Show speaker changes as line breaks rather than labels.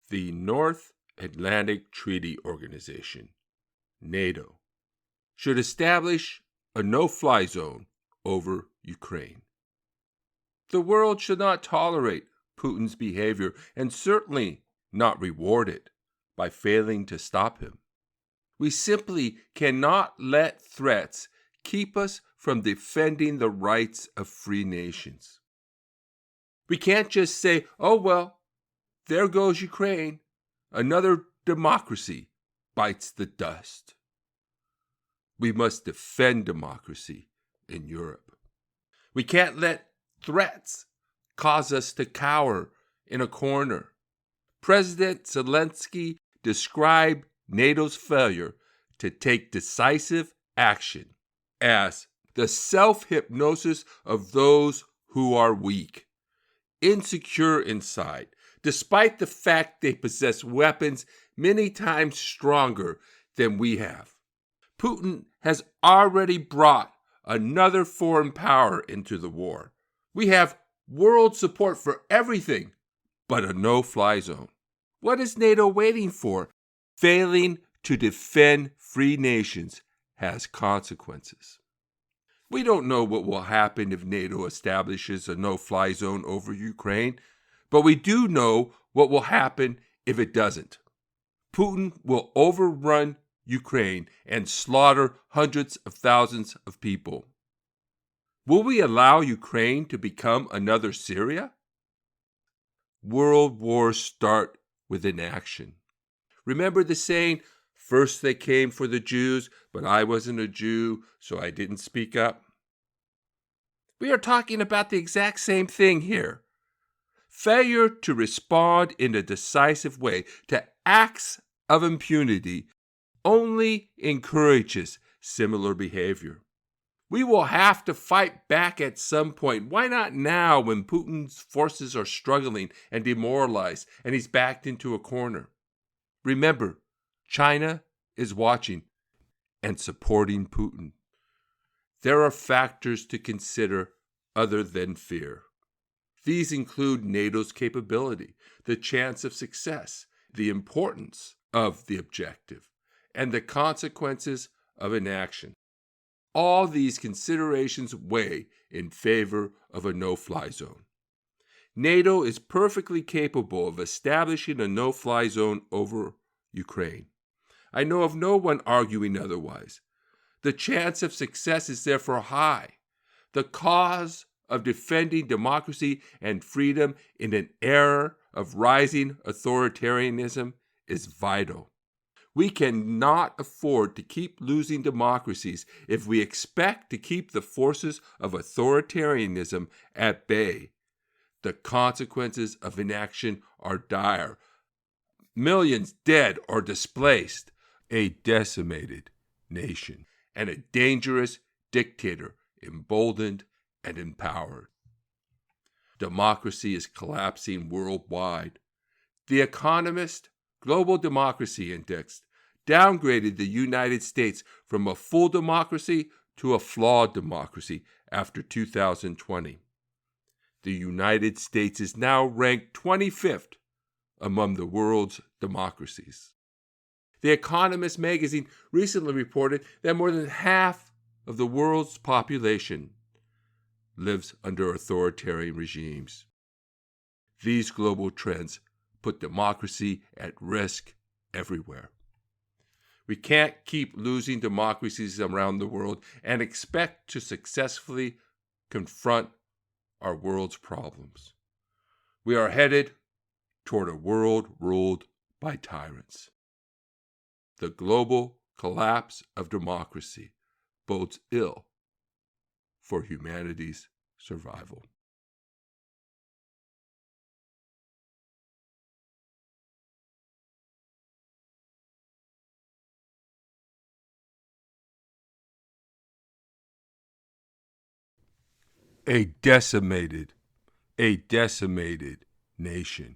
The North Atlantic Treaty Organization, NATO, should establish a no-fly zone over Ukraine. The world should not tolerate Putin's behavior and certainly not reward it by failing to stop him. We simply cannot let threats keep us from defending the rights of free nations. We can't just say, oh, well, there goes Ukraine. Another democracy bites the dust. We must defend democracy in Europe. We can't let threats cause us to cower in a corner. President Zelensky described NATO's failure to take decisive action as the self-hypnosis of those who are weak, insecure inside, despite the fact they possess weapons many times stronger than we have. Putin has already brought another foreign power into the war. We have world support for everything but a no-fly zone. What is NATO waiting for? Failing to defend free nations has consequences. We don't know what will happen if NATO establishes a no-fly zone over Ukraine, but we do know what will happen if it doesn't. Putin will overrun Ukraine and slaughter hundreds of thousands of people. Will we allow Ukraine to become another Syria? World wars start with inaction. Remember the saying, first they came for the Jews, but I wasn't a Jew, so I didn't speak up? We are talking about the exact same thing here. Failure to respond in a decisive way to acts of impunity only encourages similar behavior. We will have to fight back at some point. Why not now when Putin's forces are struggling and demoralized and he's backed into a corner? Remember, China is watching and supporting Putin. There are factors to consider other than fear. These include NATO's capability, the chance of success, the importance of the objective, and the consequences of inaction. All these considerations weigh in favor of a no-fly zone. NATO is perfectly capable of establishing a no-fly zone over Ukraine. I know of no one arguing otherwise. The chance of success is therefore high. The cause of defending democracy and freedom in an era of rising authoritarianism is vital. We cannot afford to keep losing democracies if we expect to keep the forces of authoritarianism at bay. The consequences of inaction are dire. Millions dead or displaced, a decimated nation, and a dangerous dictator emboldened and empowered. Democracy is collapsing worldwide. The Economist Global Democracy Index downgraded the United States from a full democracy to a flawed democracy after 2020. The United States is now ranked 25th among the world's democracies. The Economist magazine recently reported that more than half of the world's population lives under authoritarian regimes. These global trends put democracy at risk everywhere. We can't keep losing democracies around the world and expect to successfully confront our world's problems. We are headed toward a world ruled by tyrants. The global collapse of democracy bodes ill for humanity's survival. A decimated nation.